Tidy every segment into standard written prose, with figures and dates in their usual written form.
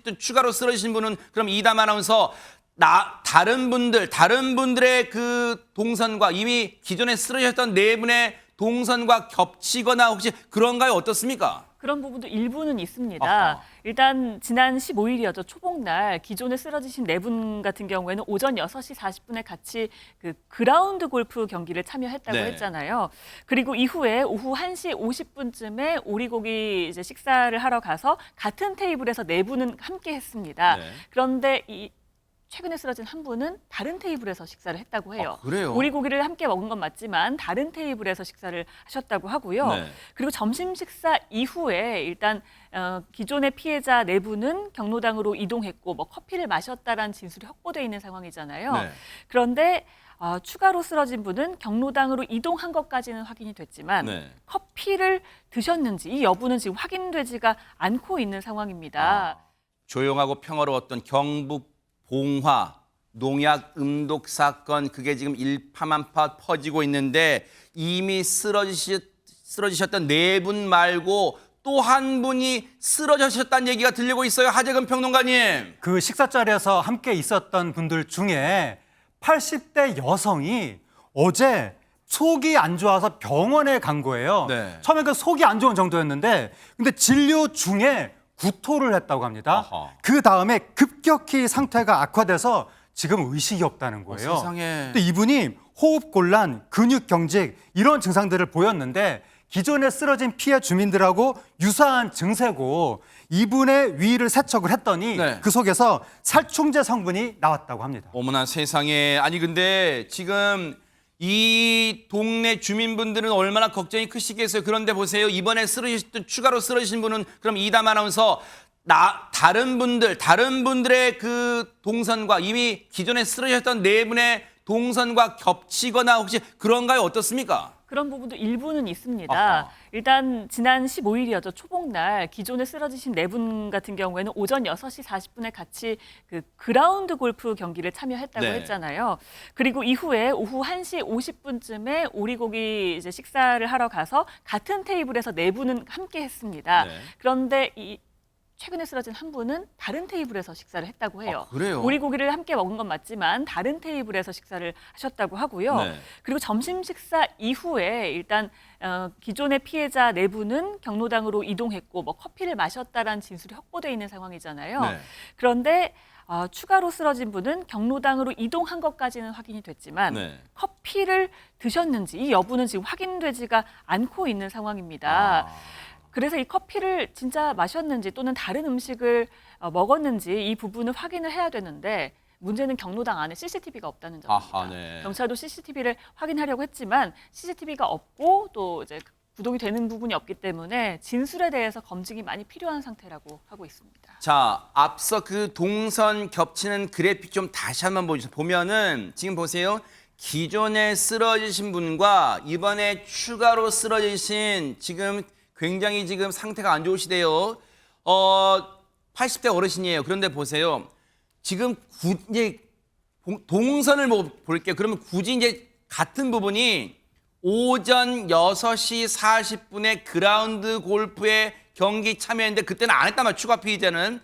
쓰러지셨던 추가로 쓰러지신 분은 그럼 이담 아나운서 다른 분들의 그 동선과 이미 기존에 쓰러지셨던 네 분의 동선과 겹치거나 혹시 그런가요? 어떻습니까? 그런 부분도 일부는 있습니다. 아하. 일단 지난 15일이었죠. 초복날 기존에 쓰러지신 네 분 같은 경우에는 오전 6시 40분에 같이 그 그라운드 골프 경기를 참여했다고 네. 했잖아요. 그리고 이후에 오후 1시 50분쯤에 오리고기 이제 식사를 하러 가서 같은 테이블에서 네 분은 함께 했습니다. 네. 그런데 최근에 쓰러진 한 분은 다른 테이블에서 식사를 했다고 해요. 아, 그래요? 오리고기를 함께 먹은 건 맞지만 다른 테이블에서 식사를 하셨다고 하고요. 네. 그리고 점심 식사 이후에 일단 기존의 피해자 네 분은 경로당으로 이동했고 뭐 커피를 마셨다라는 진술이 확보돼 있는 상황이잖아요. 네. 그런데 추가로 쓰러진 분은 경로당으로 이동한 것까지는 확인이 됐지만 네. 커피를 드셨는지 이 여부는 지금 확인되지가 않고 있는 상황입니다. 조용하고 평화로웠던 경북 봉화 농약 음독 사건 그게 지금 일파만파 퍼지고 있는데 이미 쓰러지셨던 네 분 말고 또 한 분이 쓰러지셨다는 얘기가 들리고 있어요. 하재근 평론가님. 그 식사 자리에서 함께 있었던 분들 중에 80대 여성이 어제 속이 안 좋아서 병원에 간 거예요. 네. 처음에 그 속이 안 좋은 정도였는데 근데 진료 중에 구토를 했다고 합니다. 아하. 그 다음에 급격히 상태가 악화돼서 지금 의식이 없다는 거예요. 세상에. 근데 이분이 호흡곤란, 근육경직 이런 증상들을 보였는데 기존에 쓰러진 피해 주민들하고 유사한 증세고 이분의 위를 세척을 했더니 네. 그 속에서 살충제 성분이 나왔다고 합니다. 어머나 세상에. 아니 근데 지금 이 동네 주민분들은 얼마나 걱정이 크시겠어요. 그런데 보세요. 이번에 추가로 쓰러지신 분은 그럼 이담 아나운서 다른 분들의 그 동선과 이미 기존에 쓰러지셨던 네 분의 동선과 겹치거나 혹시 그런가요? 어떻습니까? 그런 부분도 일부는 있습니다. 아하. 일단 지난 15일이었죠. 초복날 기존에 쓰러지신 네 분 같은 경우에는 오전 6시 40분에 같이 그 그라운드 골프 경기를 참여했다고 네. 했잖아요. 그리고 이후에 오후 1시 50분쯤에 오리고기 이제 식사를 하러 가서 같은 테이블에서 네 분은 함께 했습니다. 네. 그런데 최근에 쓰러진 한 분은 다른 테이블에서 식사를 했다고 해요. 아, 그래요? 오리고기를 함께 먹은 건 맞지만 다른 테이블에서 식사를 하셨다고 하고요. 네. 그리고 점심 식사 이후에 일단 기존의 피해자 네 분은 경로당으로 이동했고 뭐 커피를 마셨다라는 진술이 확보돼 있는 상황이잖아요. 네. 그런데 추가로 쓰러진 분은 경로당으로 이동한 것까지는 확인이 됐지만 네. 커피를 드셨는지 이 여부는 지금 확인되지가 않고 있는 상황입니다. 그래서 이 커피를 진짜 마셨는지 또는 다른 음식을 먹었는지 이 부분을 확인을 해야 되는데 문제는 경로당 안에 CCTV가 없다는 점입니다. 아하, 네. 경찰도 CCTV를 확인하려고 했지만 CCTV가 없고 또 이제 구동이 되는 부분이 없기 때문에 진술에 대해서 검증이 많이 필요한 상태라고 하고 있습니다. 자, 앞서 그 동선 겹치는 그래픽 좀 다시 한번 보여주세요. 보면은 지금 보세요. 기존에 쓰러지신 분과 이번에 추가로 쓰러지신 지금 굉장히 지금 상태가 안 좋으시대요. 80대 어르신이에요. 그런데 보세요. 지금 이제 동선을 볼게요. 그러면 굳이 이제 같은 부분이 오전 6시 40분에 그라운드 골프에 경기 참여했는데 그때는 안 했단 말이에요. 추가 피의자는.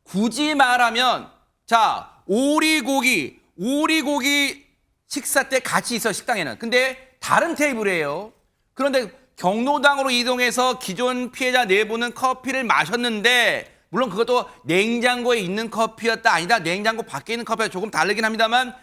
굳이 말하면 자, 오리고기 식사 때 같이 있어 식당에는. 근데 다른 테이블이에요. 그런데 경로당으로 이동해서 기존 피해자 네 분은 커피를 마셨는데 물론 그것도 냉장고에 있는 커피였다 아니다 냉장고 밖에 있는 커피와 조금 다르긴 합니다만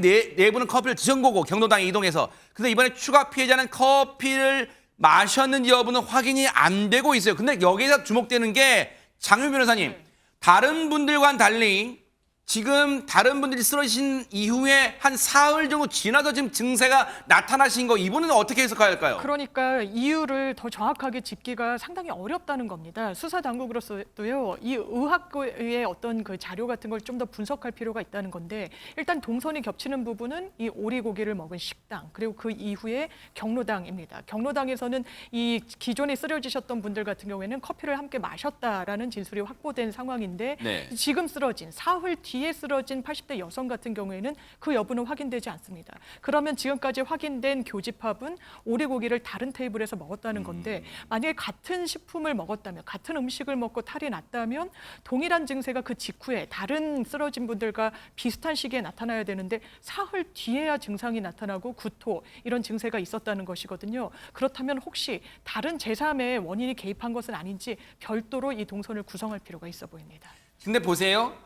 네 분은 커피를 드신 거고 경로당에 이동해서 근데 이번에 추가 피해자는 커피를 마셨는지 여부는 확인이 안 되고 있어요. 근데 여기서 주목되는 게 장윤 변호사님 다른 분들과는 달리 지금 다른 분들이 쓰러지신 이후에 한 사흘 정도 지나서 지금 증세가 나타나신 거 이분은 어떻게 해석해야 할까요? 그러니까 이유를 더 정확하게 짚기가 상당히 어렵다는 겁니다. 수사 당국으로서도요, 이 의학의 어떤 그 자료 같은 걸 좀 더 분석할 필요가 있다는 건데 일단 동선이 겹치는 부분은 이 오리고기를 먹은 식당 그리고 그 이후에 경로당입니다. 경로당에서는 이 기존에 쓰러지셨던 분들 같은 경우에는 커피를 함께 마셨다라는 진술이 확보된 상황인데 네. 지금 쓰러진 사흘 뒤에 쓰러진 80대 여성 같은 경우에는 그 여부는 확인되지 않습니다. 그러면 지금까지 확인된 교집합은 오리고기를 다른 테이블에서 먹었다는 건데 만약에 같은 식품을 먹었다면, 같은 음식을 먹고 탈이 났다면 동일한 증세가 그 직후에 다른 쓰러진 분들과 비슷한 시기에 나타나야 되는데 사흘 뒤에야 증상이 나타나고 구토 이런 증세가 있었다는 것이거든요. 그렇다면 혹시 다른 제3의 원인이 개입한 것은 아닌지 별도로 이 동선을 구성할 필요가 있어 보입니다. 근데 보세요.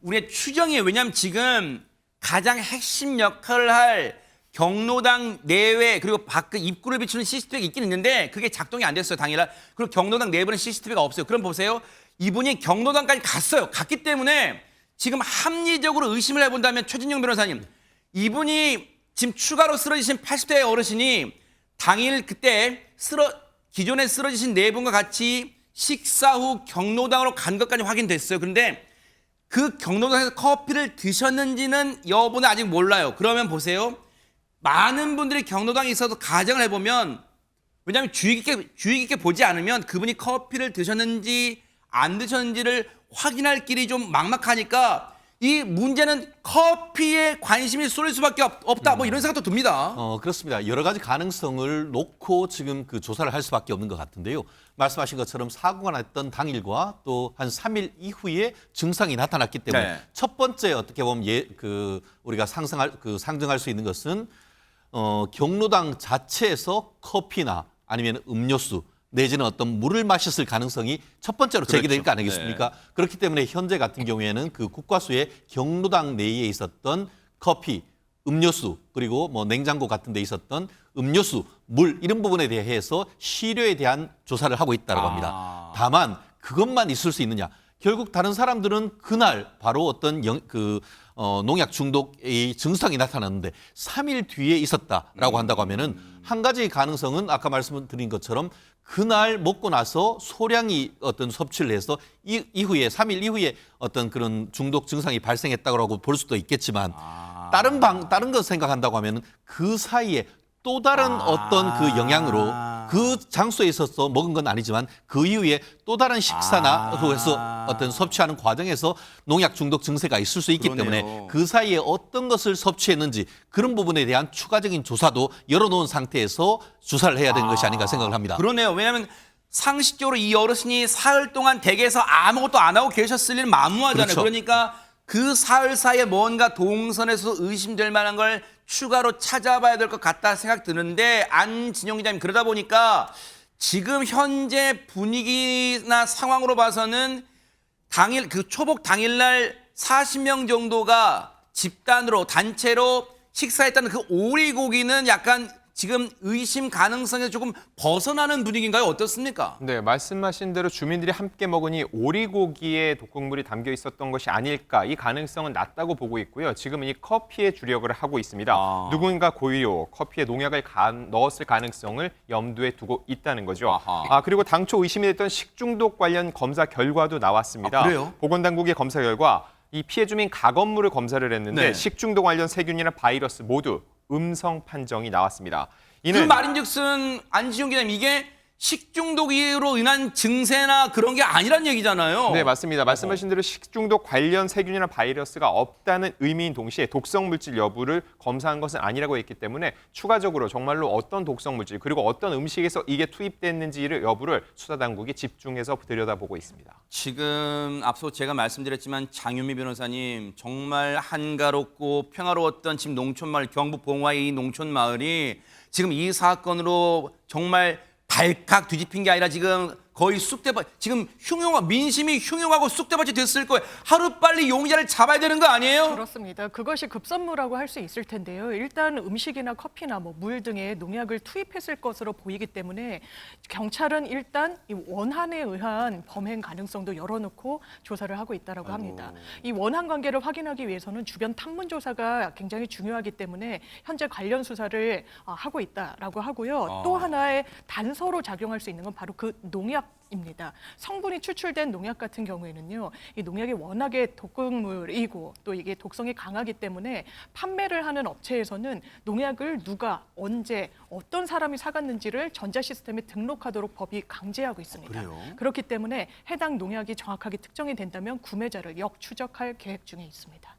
우리의 추정이에요. 왜냐하면 지금 가장 핵심 역할을 할 경로당 내외 그리고 밖 입구를 비추는 CCTV가 있긴 있는데 그게 작동이 안 됐어요. 당일날. 그리고 경로당 내부는 CCTV가 없어요. 그럼 보세요. 이분이 경로당까지 갔어요. 갔기 때문에 지금 합리적으로 의심을 해본다면 최진영 변호사님, 이분이 지금 추가로 쓰러지신 80대 어르신이 당일 그때 기존에 쓰러지신 네 분과 같이 식사 후 경로당으로 간 것까지 확인됐어요. 그런데 그 경로당에서 커피를 드셨는지는 여부는 아직 몰라요. 그러면 보세요. 많은 분들이 경로당에 있어서 가정을 해보면, 왜냐하면 주의 깊게 보지 않으면 그분이 커피를 드셨는지 안 드셨는지를 확인할 길이 좀 막막하니까 이 문제는 커피에 관심이 쏠릴 수밖에 없다. 뭐 이런 생각도 듭니다. 그렇습니다. 여러 가지 가능성을 놓고 지금 그 조사를 할 수밖에 없는 것 같은데요. 말씀하신 것처럼 사고가 났던 당일과 또 한 3일 이후에 증상이 나타났기 때문에 네. 첫 번째 어떻게 보면 우리가 상정할 수 있는 것은 경로당 자체에서 커피나 아니면 음료수 내지는 어떤 물을 마셨을 가능성이 첫 번째로 제기될 거 아니겠습니까? 네. 그렇기 때문에 현재 같은 경우에는 그 국과수의 경로당 내에 있었던 커피, 음료수 그리고 뭐 냉장고 같은 데 있었던 음료수, 물 이런 부분에 대해서 시료에 대한 조사를 하고 있다고 합니다. 다만 그것만 있을 수 있느냐? 결국 다른 사람들은 그날 바로 어떤 농약 중독의 증상이 나타났는데 3일 뒤에 있었다라고 한다고 하면은 한 가지 가능성은 아까 말씀드린 것처럼 그날 먹고 나서 소량이 어떤 섭취를 해서 이후에 3일 이후에 어떤 그런 중독 증상이 발생했다고 볼 수도 있겠지만 다른 것 생각한다고 하면은 그 사이에 또 다른 어떤 그 영향으로 그 장소에 있어서 먹은 건 아니지만 그 이후에 또 다른 식사나 그래서 어떤 섭취하는 과정에서 농약 중독 증세가 있을 수 있기 그러네요. 때문에 그 사이에 어떤 것을 섭취했는지 그런 부분에 대한 추가적인 조사도 열어놓은 상태에서 조사를 해야 되는 것이 아닌가 생각을 합니다. 그러네요. 왜냐하면 상식적으로 이 어르신이 사흘 동안 댁에서 아무것도 안 하고 계셨을 일은 만무하잖아요. 그렇죠. 그러니까 그 사흘 사이에 뭔가 동선에서 의심될 만한 걸 추가로 찾아봐야 될 것 같다 생각 드는데 안진영 기자님, 그러다 보니까 지금 현재 분위기나 상황으로 봐서는 초복 당일날 40명 정도가 집단으로 단체로 식사했다는 그 오리고기는 약간 지금 의심 가능성에서 조금 벗어나는 분위기인가요? 어떻습니까? 네, 말씀하신 대로 주민들이 함께 먹으니 오리고기에 독극물이 담겨 있었던 것이 아닐까, 이 가능성은 낮다고 보고 있고요. 지금은 이 커피에 주력을 하고 있습니다. 누군가 고의로 커피에 농약을 넣었을 가능성을 염두에 두고 있다는 거죠. 그리고 당초 의심이 됐던 식중독 관련 검사 결과도 나왔습니다. 그래요? 보건당국의 검사 결과 이 피해 주민 가건물을 검사를 했는데 네. 식중독 관련 세균이나 바이러스 모두 음성 판정이 나왔습니다. 그 이는 말인즉슨 안지용 기자님, 이게 식중독으로 인한 증세나 그런 게 아니란 얘기잖아요. 네, 맞습니다. 말씀하신 대로 식중독 관련 세균이나 바이러스가 없다는 의미인 동시에 독성 물질 여부를 검사한 것은 아니라고 했기 때문에 추가적으로 정말로 어떤 독성 물질 그리고 어떤 음식에서 이게 투입됐는지를 여부를 수사당국이 집중해서 들여다보고 있습니다. 지금 앞서 제가 말씀드렸지만 장윤미 변호사님, 정말 한가롭고 평화로웠던 지금 농촌마을, 경북 봉화의 이 농촌마을이 지금 이 사건으로 정말 발칵 뒤집힌 게 아니라 지금 거의 지금 민심이 흉흉하고 쑥대밭이 됐을 거예요. 하루빨리 용의자를 잡아야 되는 거 아니에요? 그렇습니다. 그것이 급선무라고 할 수 있을 텐데요. 일단 음식이나 커피나 물 등에 농약을 투입했을 것으로 보이기 때문에 경찰은 일단 이 원한에 의한 범행 가능성도 열어놓고 조사를 하고 있다고 합니다. 이 원한 관계를 확인하기 위해서는 주변 탐문 조사가 굉장히 중요하기 때문에 현재 관련 수사를 하고 있다라고 하고요. 또 하나의 단서로 작용할 수 있는 건 바로 그 농약 농약입니다. 성분이 추출된 농약 같은 경우에는요, 이 농약이 워낙에 독극물이고 또 이게 독성이 강하기 때문에 판매를 하는 업체에서는 농약을 누가 언제 어떤 사람이 사갔는지를 전자 시스템에 등록하도록 법이 강제하고 있습니다. 그래요? 그렇기 때문에 해당 농약이 정확하게 특정이 된다면 구매자를 역추적할 계획 중에 있습니다.